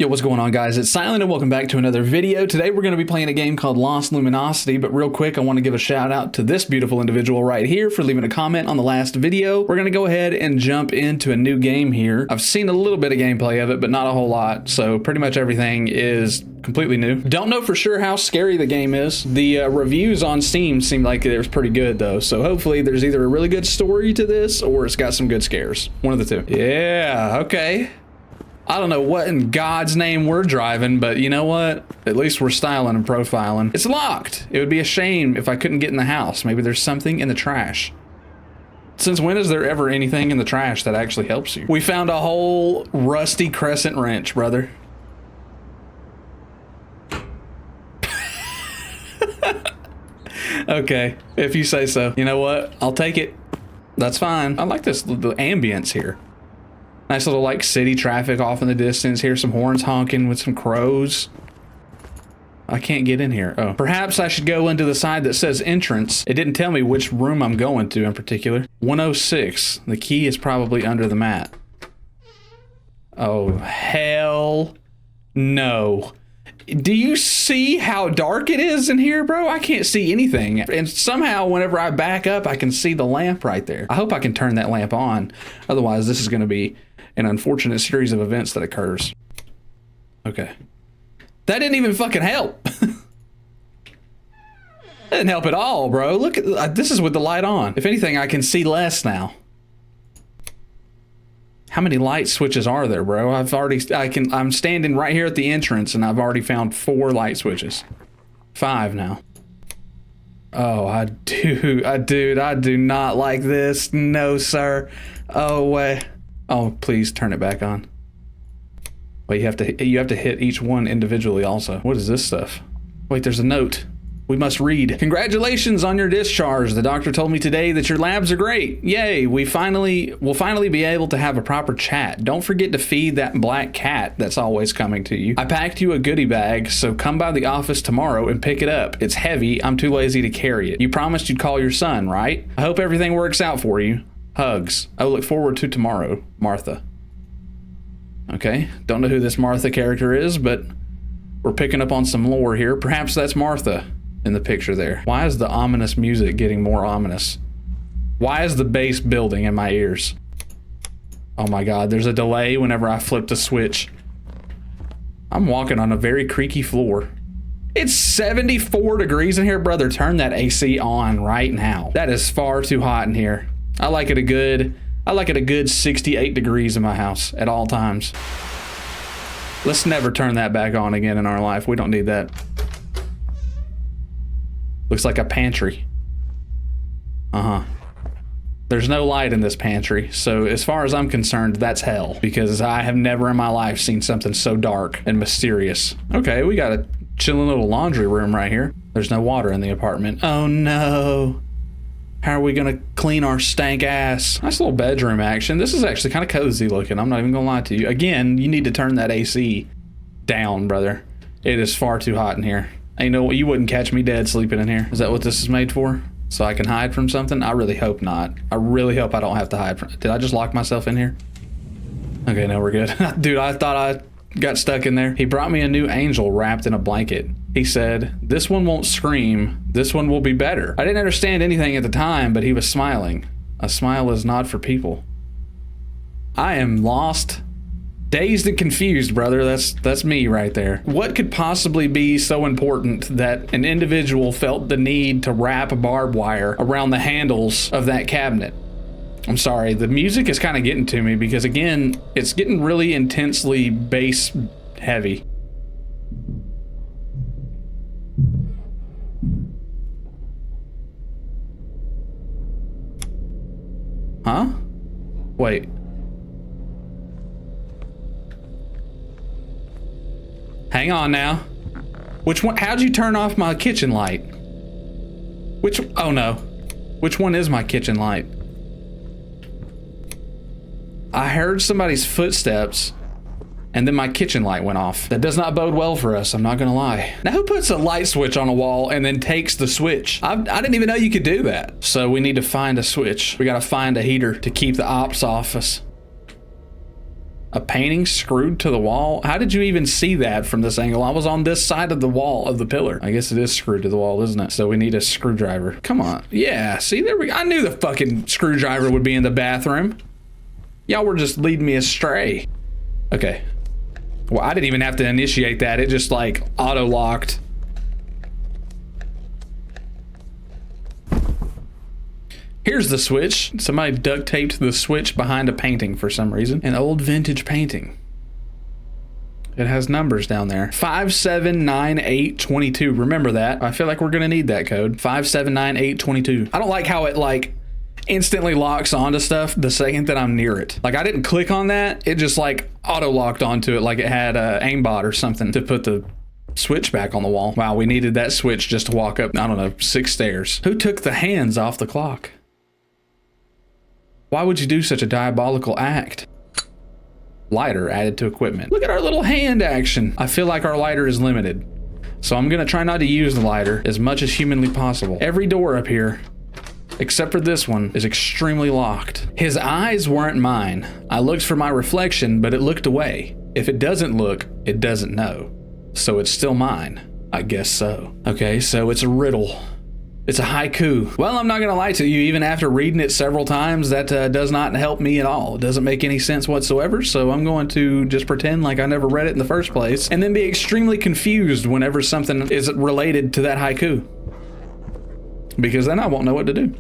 Yo, what's going on, guys? It's Silent and welcome back to another video. Today we're going to be playing a game called Lost Luminosity, but real quick I want to give a shout out to this beautiful individual right here for leaving a comment on the last video. We're going to go ahead and jump into a new game here. I've seen a little bit of gameplay of it, but not a whole lot, so pretty much everything is completely new. Don't know for sure how scary the game is. The reviews on Steam seem like it was pretty good though, so hopefully there's either a really good story to this or it's got some good scares. One of the two. Yeah, okay. I don't know what in God's name we're driving, but you know what? At least we're styling and profiling. It's locked. It would be a shame if I couldn't get in the house. Maybe there's something in the trash. Since when is there ever anything in the trash that actually helps you? We found a whole rusty crescent wrench, brother. Okay, if you say so. You know what? I'll take it. That's fine. I like this, the ambience here. Nice little like city traffic off in the distance. Hear some horns honking with some crows. I can't get in here. Oh, perhaps I should go into the side that says entrance. It didn't tell me which room I'm going to in particular. 106. The key is probably under the mat. Oh, hell no. Do you see how dark it is in here, bro? I can't see anything. And somehow whenever I back up, I can see the lamp right there. I hope I can turn that lamp on. Otherwise, this is going to be an unfortunate series of events that occurs. Okay. That didn't even fucking help. That didn't help at all, bro. Look at this is with the light on. If anything, I can see less now. How many light switches are there, bro? I'm standing right here at the entrance and I've already found 4 light switches. 5 now. Oh, I do not like this. No, sir. Oh, way. Oh, please turn it back on. Wait, you have to hit each one individually also. What is this stuff? Wait, there's a note. We must read. Congratulations on your discharge. The doctor told me today that your labs are great. Yay, we'll finally be able to have a proper chat. Don't forget to feed that black cat that's always coming to you. I packed you a goodie bag, so come by the office tomorrow and pick it up. It's heavy. I'm too lazy to carry it. You promised you'd call your son, right? I hope everything works out for you. Hugs. I look forward to tomorrow, Martha. Okay, don't know who this Martha character is, but we're picking up on some lore here. Perhaps that's Martha in the picture there. Why is the ominous music getting more ominous? Why is the bass building in my ears? Oh my God, there's a delay whenever I flip the switch. I'm walking on a very creaky floor. It's 74 degrees in here, brother. Turn that AC on right now. That is far too hot in here. I like it a good 68 degrees in my house at all times. Let's never turn that back on again in our life. We don't need that. Looks like a pantry. There's no light in this pantry, so as far as I'm concerned, that's hell, because I have never in my life seen something so dark and mysterious. Okay, we got a chilling little laundry room right here. There's no water in the apartment. Oh no. How are we gonna clean our stank ass? Nice little bedroom action. This is actually kind of cozy looking. I'm not even gonna lie to you. Again, you need to turn that AC down, brother. It is far too hot in here. You know what? You wouldn't catch me dead sleeping in here. Is that what this is made for? So I can hide from something? I really hope not. I really hope I don't have to hide from. Did I just lock myself in here? Okay, no, we're good. Dude, I thought I got stuck in there. He brought me a new angel wrapped in a blanket. He said, this one won't scream. This one will be better. I didn't understand anything at the time, but he was smiling. A smile is not for people. I am lost, dazed and confused, brother. That's me right there. What could possibly be so important that an individual felt the need to wrap barbed wire around the handles of that cabinet? I'm sorry, the music is kind of getting to me because, again, it's getting really intensely bass heavy. Huh? Wait. Hang on now. Which one? How'd you turn off my kitchen light? Oh no. Which one is my kitchen light? I heard somebody's footsteps and then my kitchen light went off. That does not bode well for us, I'm not gonna lie. Now who puts a light switch on a wall and then takes the switch? I didn't even know you could do that. So we need to find a switch. We gotta find a heater to keep the ops off us. A painting screwed to the wall? How did you even see that from this angle? I was on this side of the wall of the pillar. I guess it is screwed to the wall, isn't it? So we need a screwdriver. Come on. Yeah, see, there we go. I knew the fucking screwdriver would be in the bathroom. Y'all were just leading me astray. Okay. Well, I didn't even have to initiate that. It just like auto-locked. Here's the switch. Somebody duct taped the switch behind a painting for some reason. An old vintage painting. It has numbers down there. 579822. Remember that. I feel like we're gonna need that code. 579822. I don't like how it like instantly locks onto stuff the second that I'm near it. Like I didn't click on that. It just like auto locked onto it like it had a aimbot or something to put the switch back on the wall. Wow, we needed that switch just to walk up, I don't know, 6 stairs. Who took the hands off the clock? Why would you do such a diabolical act? Lighter added to equipment. Look at our little hand action. I feel like our lighter is limited. So I'm gonna try not to use the lighter as much as humanly possible. Every door up here, except for this one, is extremely locked. His eyes weren't mine. I looked for my reflection, but it looked away. If it doesn't look, it doesn't know. So it's still mine. I guess so. Okay, so it's a riddle. It's a haiku. Well, I'm not gonna lie to you, even after reading it several times, that does not help me at all. It doesn't make any sense whatsoever, so I'm going to just pretend like I never read it in the first place, and then be extremely confused whenever something is related to that haiku. Because then I won't know what to do.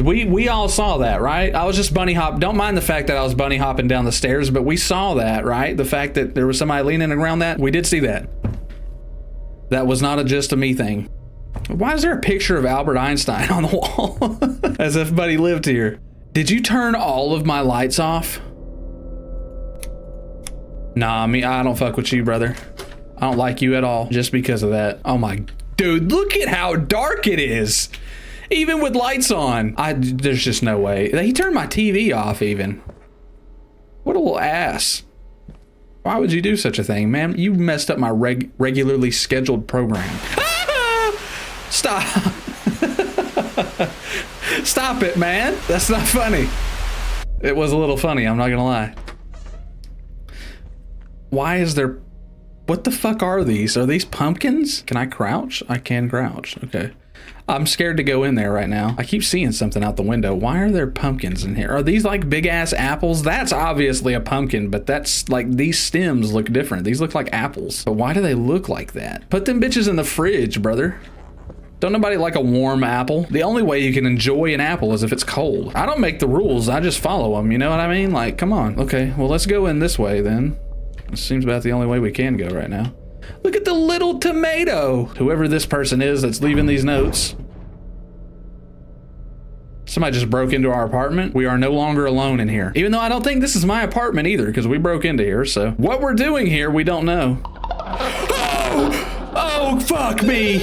We all saw that, right? I was just bunny hop. Don't mind the fact that I was bunny hopping down the stairs, but we saw that, right? The fact that there was somebody leaning around that, we did see that. That was not just a me thing. Why is there a picture of Albert Einstein on the wall? As if buddy lived here. Did you turn all of my lights off? Nah, I don't fuck with you, brother. I don't like you at all just because of that. Oh my, dude, look at how dark it is. Even with lights on, there's just no way. He turned my TV off even. What a little ass. Why would you do such a thing, man? You messed up my regularly scheduled program. Stop. Stop it, man. That's not funny. It was a little funny, I'm not gonna lie. Why is there... What the fuck are these? Are these pumpkins? Can I crouch? I can crouch, okay. I'm scared to go in there right now. I keep seeing something out the window. Why are there pumpkins in here? Are these like big ass apples? That's obviously a pumpkin, but that's like, these stems look different. These look like apples. But why do they look like that? Put them bitches in the fridge, brother. Don't nobody like a warm apple? The only way you can enjoy an apple is if it's cold. I don't make the rules, I just follow them, you know what I mean? Like, come on. Okay, well, let's go in this way then. It seems about the only way we can go right now. Look at the little tomato. Whoever this person is that's leaving these notes. Somebody just broke into our apartment. We are no longer alone in here. Even though I don't think this is my apartment either, because we broke into here, so. What we're doing here, we don't know. Oh! Oh, fuck me!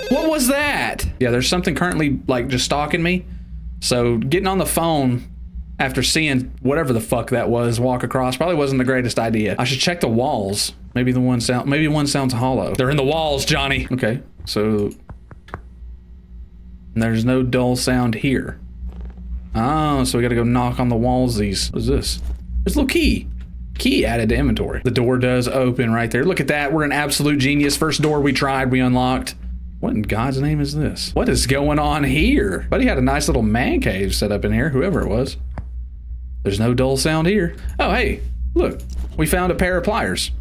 What was that? Yeah, there's something currently, like, just stalking me. So, getting on the phone after seeing whatever the fuck that was walk across probably wasn't the greatest idea. I should check the walls. Maybe one sounds hollow. They're in the walls, Johnny. Okay, so there's no dull sound here. Oh, so we gotta go knock on the wallsies. What is this? There's a little key. Key added to inventory. The door does open right there. Look at that, we're an absolute genius. First door we tried, we unlocked. What in God's name is this? What is going on here? Buddy had a nice little man cave set up in here, whoever it was. There's no dull sound here. Oh, hey, look, we found a pair of pliers.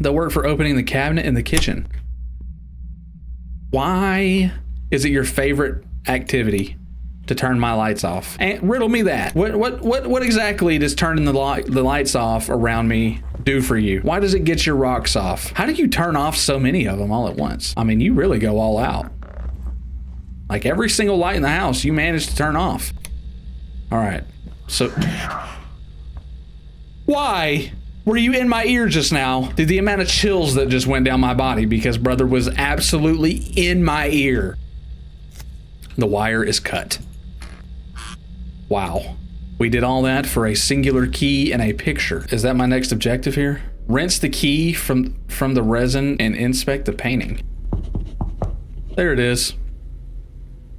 They'll work for opening the cabinet in the kitchen. Why is it your favorite activity to turn my lights off? And riddle me that. What exactly does turning the lights off around me do for you? Why does it get your rocks off? How do you turn off so many of them all at once? I mean, you really go all out. Like every single light in the house, you manage to turn off. All right, so why were you in my ear just now? Did the amount of chills that just went down my body because brother was absolutely in my ear. The wire is cut. Wow. We did all that for a singular key and a picture. Is that my next objective here? Rinse the key from the resin and inspect the painting. There it is.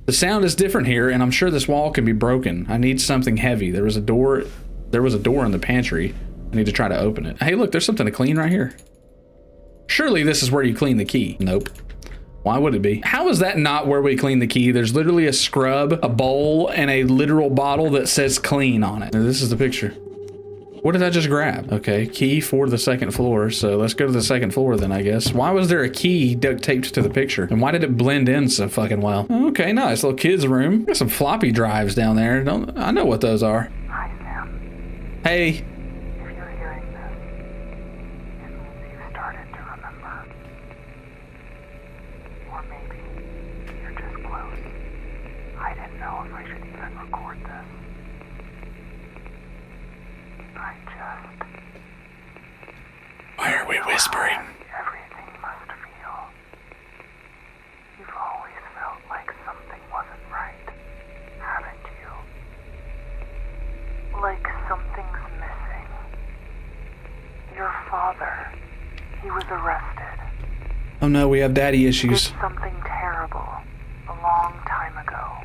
The sound is different here, and I'm sure this wall can be broken. I need something heavy. There was a door in the pantry. I need to try to open it. Hey, look, there's something to clean right here. Surely this is where you clean the key. Nope. Why would it be? How is that not where we clean the key? There's literally a scrub, a bowl, and a literal bottle that says clean on it. Now, this is the picture. What did I just grab? Okay, key for the second floor. So let's go to the second floor then, I guess. Why was there a key duct taped to the picture? And why did it blend in so fucking well? Okay, nice little kid's room. Got some floppy drives down there. I know what those are. Hi, Sam. Hey. If you're hearing this, it means you've started to remember. Or maybe you're just close. I didn't know if I should even record this. Why are we whispering? Everything must feel. You've always felt like something wasn't right, haven't you? Like something's missing. Your father, he was arrested. Oh no, we have daddy issues. Did something terrible a long time ago.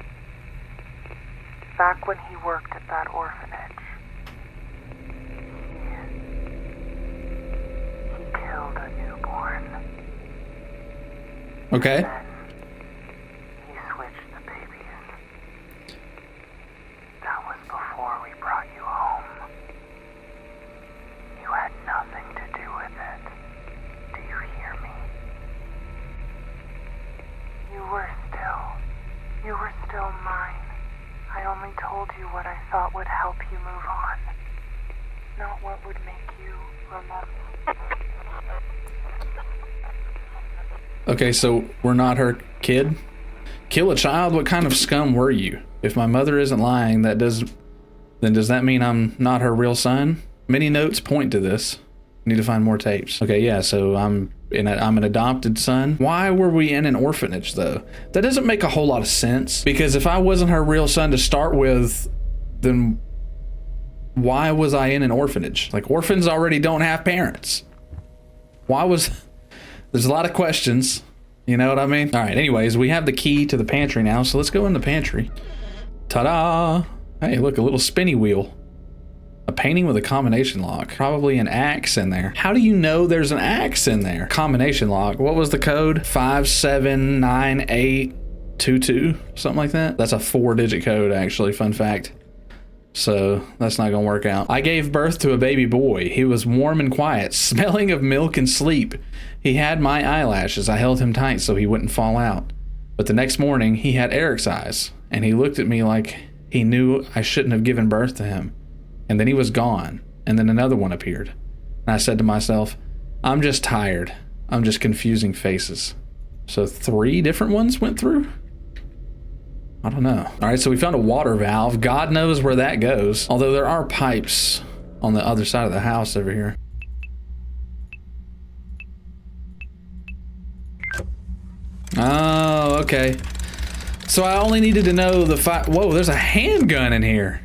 Back when he worked at that orphanage. Killed a newborn. Okay. Then he switched the babies. That was before we brought you home. You had nothing to do with it. Do you hear me? You were still mine. I only told you what I thought would help you move on. Not what would make you remember. Okay, so we're not her kid? Kill a child? What kind of scum were you? If my mother isn't lying, then does that mean I'm not her real son? Many notes point to this. Need to find more tapes. Okay, yeah, so I'm an adopted son. Why were we in an orphanage though? That doesn't make a whole lot of sense, because if I wasn't her real son to start with, then why was I in an orphanage? Like, orphans already don't have parents. There's a lot of questions, you know what I mean? All right, anyways, we have the key to the pantry now, so let's go in the pantry. Ta-da! Hey, look, a little spinny wheel. A painting with a combination lock. Probably an axe in there. How do you know there's an axe in there? Combination lock. What was the code? 579822, something like that? That's a 4-digit code, actually, fun fact. So that's not gonna work out. I gave birth to a baby boy. He was warm and quiet, smelling of milk and sleep. He had my eyelashes. I held him tight so he wouldn't fall out. But the next morning, he had Eric's eyes, and he looked at me like he knew I shouldn't have given birth to him. And then he was gone, and then another one appeared. And I said to myself, I'm just tired. I'm just confusing faces. So 3 different ones went through? I don't know. All right, so we found a water valve. God knows where that goes. Although there are pipes on the other side of the house over here. Oh, okay. So I only needed to know the whoa, there's a handgun in here.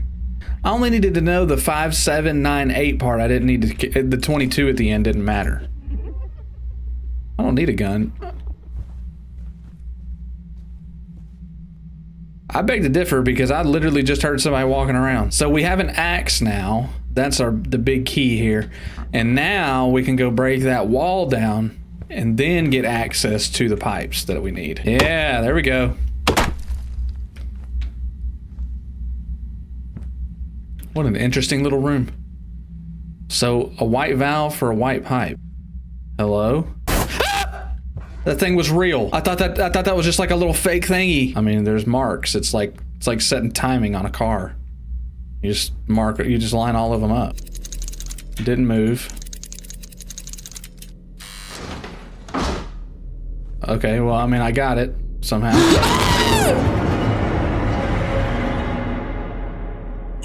I only needed to know the 5798 part. I didn't need to, the 22 at the end didn't matter. I don't need a gun. I beg to differ because I literally just heard somebody walking around. So we have an axe now. That's the big key here. And now we can go break that wall down and then get access to the pipes that we need. Yeah, there we go. What an interesting little room. So a white valve for a white pipe. Hello? That thing was real. I thought that was just like a little fake thingy. I mean, there's marks. It's like setting timing on a car. You just line all of them up. Didn't move. Okay, well, I mean, I got it somehow.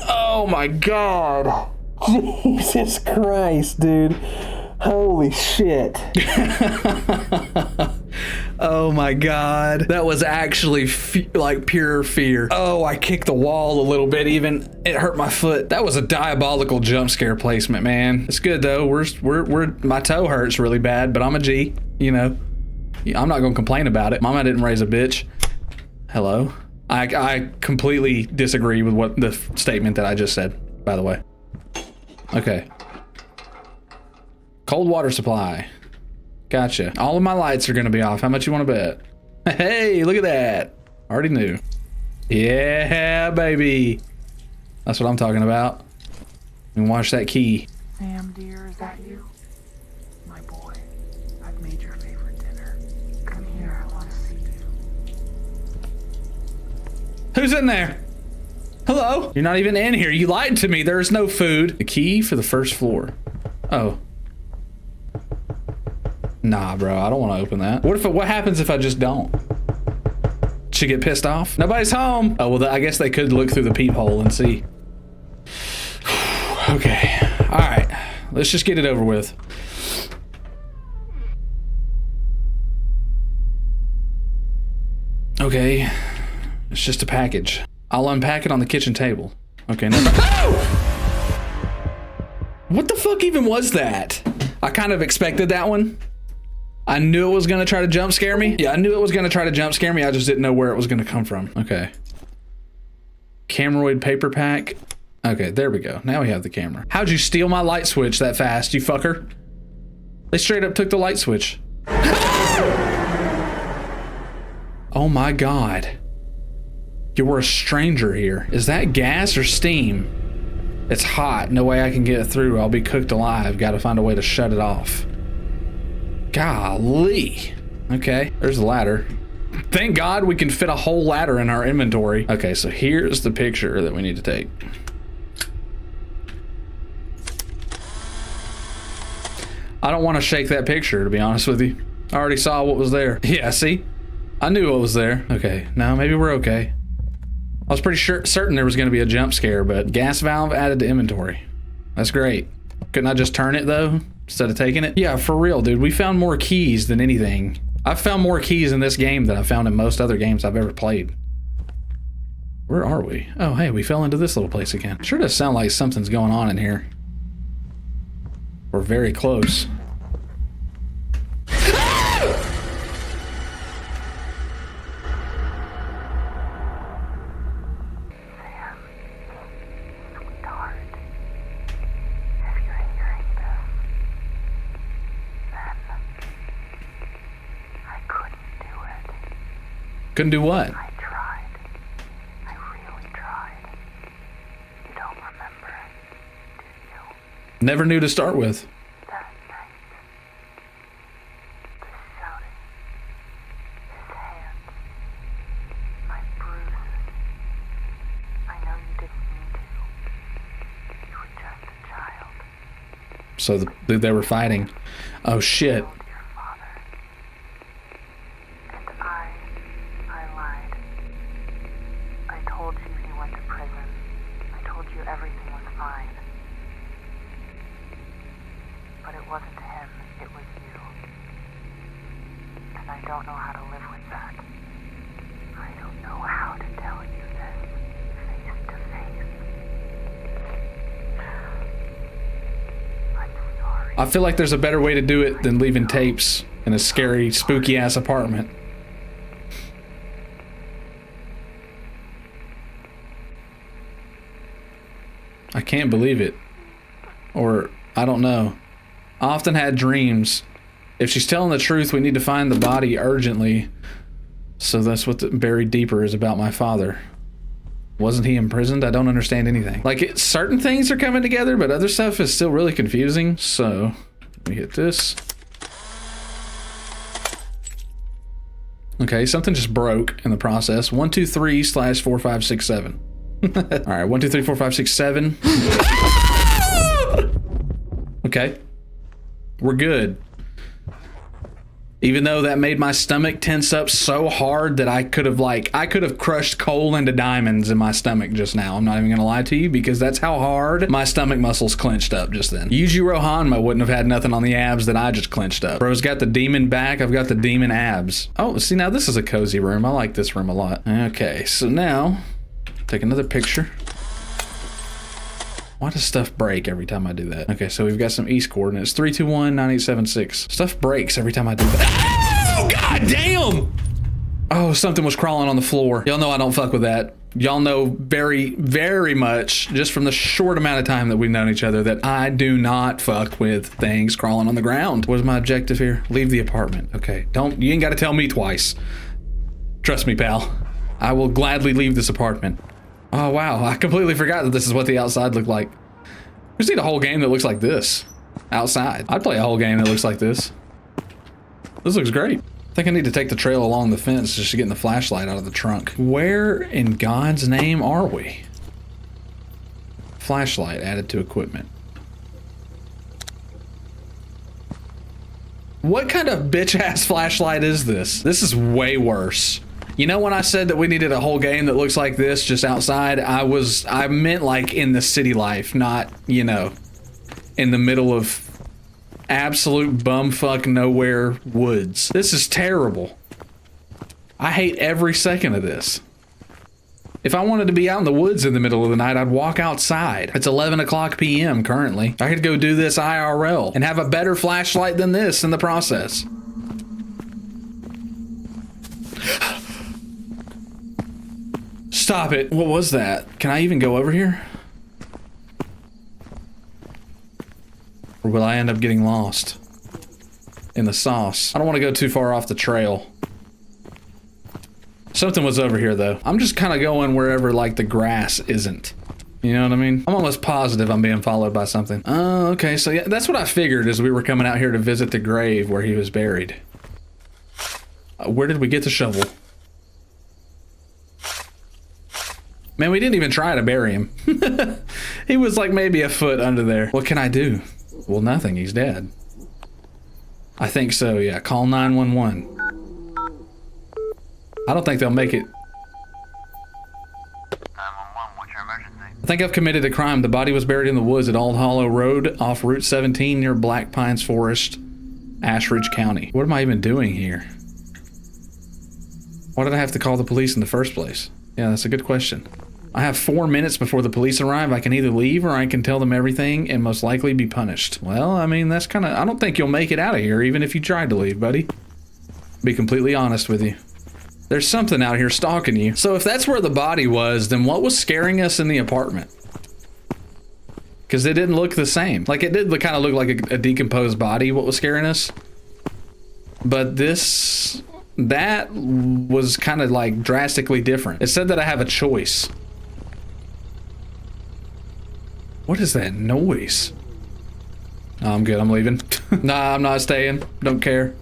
Oh my God. Jesus Christ, dude. Holy shit. Oh my God. That was actually like pure fear. Oh, I kicked the wall a little bit even. It hurt my foot. That was a diabolical jump scare placement, man. It's good though. My toe hurts really bad, but I'm a G, you know. I'm not gonna complain about it. Mama didn't raise a bitch. Hello? I completely disagree with what the statement that I just said, by the way. Okay. Cold water supply. Gotcha. All of my lights are gonna be off. How much you wanna bet? Hey, look at that. Already knew. Yeah, baby. That's what I'm talking about. And watch that key. Sam, dear, is that you? My boy, I've made your favorite dinner. Come here, I want to see you. Who's in there? Hello? You're not even in here. You lied to me. There's no food. The key for the first floor. Oh. Nah, bro. I don't want to open that. What happens if I just don't? She get pissed off? Nobody's home. Oh, well, I guess they could look through the peephole and see. Okay. All right. Let's just get it over with. Okay. It's just a package. I'll unpack it on the kitchen table. Okay, never. Oh! What the fuck even was that? I kind of expected that one. I knew it was gonna try to jump scare me. Yeah, I knew it was gonna try to jump scare me. I just didn't know where it was gonna come from. Okay. Cameroid paper pack. Okay, there we go. Now we have the camera. How'd you steal my light switch that fast, you fucker? They straight up took the light switch. Oh my God. You were a stranger here. Is that gas or steam? It's hot. No way I can get it through. I'll be cooked alive. Gotta find a way to shut it off. Golly. Okay, there's the ladder. Thank God we can fit a whole ladder in our inventory. Okay, so here's the picture that we need to take. I don't want to shake that picture, to be honest with you. I already saw what was there. Yeah, see? I knew what was there. Okay, now maybe we're okay. I was pretty certain there was going to be a jump scare, but gas valve added to inventory. That's great. Couldn't I just turn it, though, instead of taking it? Yeah, for real, dude. We found more keys than anything. I've found more keys in this game than I've found in most other games I've ever played. Where are we? Oh, hey, we fell into this little place again. Sure does sound like something's going on in here. We're very close. Couldn't do what? I tried. I really tried. You don't remember, do you? Never knew to start with. That night. The shouting. His hands. My bruises. I know you didn't mean to. You were just a child. So they were fighting. Oh shit. I feel like there's a better way to do it than leaving tapes in a scary, spooky ass apartment. I can't believe it. Or, I don't know. I often had dreams. If she's telling the truth, we need to find the body urgently. So that's what the Buried Deeper is about my father. Wasn't he imprisoned? I don't understand anything. Like, certain things are coming together, but other stuff is still really confusing. So, let me hit this. Okay, something just broke in the process. 1, 2, 3 / 4, 5, 6, 7. All right, 1, 2, 3, 4, 5, 6, 7. Okay, we're good. Even though that made my stomach tense up so hard that I could have crushed coal into diamonds in my stomach just now. I'm not even gonna lie to you, because that's how hard my stomach muscles clenched up just then. Yujiro Hanma wouldn't have had nothing on the abs that I just clenched up. Bro's got the demon back, I've got the demon abs. Oh, see, now this is a cozy room. I like this room a lot. Okay, so now, take another picture. Why does stuff break every time I do that? Okay, so we've got some east coordinates. 321 9876. Stuff breaks every time I do that. Oh, god damn! Oh, something was crawling on the floor. Y'all know I don't fuck with that. Y'all know very, very much, just from the short amount of time that we've known each other, that I do not fuck with things crawling on the ground. What is my objective here? Leave the apartment. Okay, you ain't got to tell me twice. Trust me, pal. I will gladly leave this apartment. Oh, wow. I completely forgot that this is what the outside looked like. We just need a whole game that looks like this. Outside. I'd play a whole game that looks like this. This looks great. I think I need to take the trail along the fence just to get the flashlight out of the trunk. Where in God's name are we? Flashlight added to equipment. What kind of bitch-ass flashlight is this? This is way worse. You know when I said that we needed a whole game that looks like this just outside, I meant like in the city life, not, you know, in the middle of absolute bumfuck nowhere woods. This is terrible. I hate every second of this. If I wanted to be out in the woods in the middle of the night, I'd walk outside. It's 11 o'clock p.m. currently. I could go do this IRL and have a better flashlight than this in the process. Stop it. What was that? Can I even go over here? Or will I end up getting lost in the sauce? I don't want to go too far off the trail. Something was over here though. I'm just kind of going wherever like the grass isn't. You know what I mean? I'm almost positive I'm being followed by something. Oh, okay. So yeah, that's what I figured as we were coming out here to visit the grave where he was buried. Where did we get the shovel? Man, we didn't even try to bury him. He was like maybe a foot under there. What can I do? Well, nothing. He's dead. I think so, yeah. Call 911. I don't think they'll make it. 911, what's your emergency? I think I've committed a crime. The body was buried in the woods at Old Hollow Road off Route 17 near Black Pines Forest, Ashridge County. What am I even doing here? Why did I have to call the police in the first place? Yeah, that's a good question. I have 4 minutes before the police arrive. I can either leave or I can tell them everything and most likely be punished. Well, I mean, that's kind of... I don't think you'll make it out of here even if you tried to leave, buddy. Be completely honest with you. There's something out here stalking you. So if that's where the body was, then what was scaring us in the apartment? Because it didn't look the same. Like, it did kind of look like a decomposed body, what was scaring us. But this... that was kind of like drastically different. It said that I have a choice. What is that noise? No, I'm good. I'm leaving. Nah, I'm not staying. Don't care.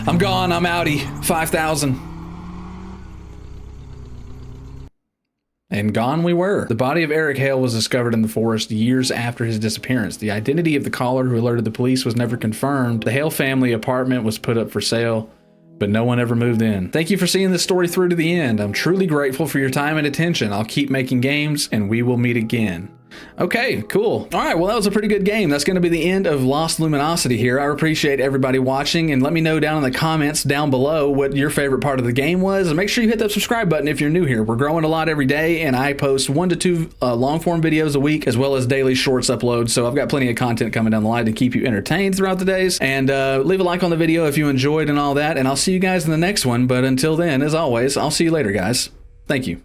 I'm gone. I'm outie. 5,000. And gone we were. The body of Eric Hale was discovered in the forest years after his disappearance. The identity of the caller who alerted the police was never confirmed. The Hale family apartment was put up for sale, but no one ever moved in. Thank you for seeing this story through to the end. I'm truly grateful for your time and attention. I'll keep making games, and we will meet again. Okay, cool. All right, well, that was a pretty good game. That's going to be the end of Lost Luminosity here. I appreciate everybody watching, and let me know down in the comments down below what your favorite part of the game was, and make sure you hit that subscribe button if you're new here. We're growing a lot every day, and I post 1 to 2 long-form videos a week, as well as daily shorts uploads, so I've got plenty of content coming down the line to keep you entertained throughout the days, and leave a like on the video if you enjoyed and all that, and I'll see you guys in the next one, but until then, as always, I'll see you later, guys. Thank you.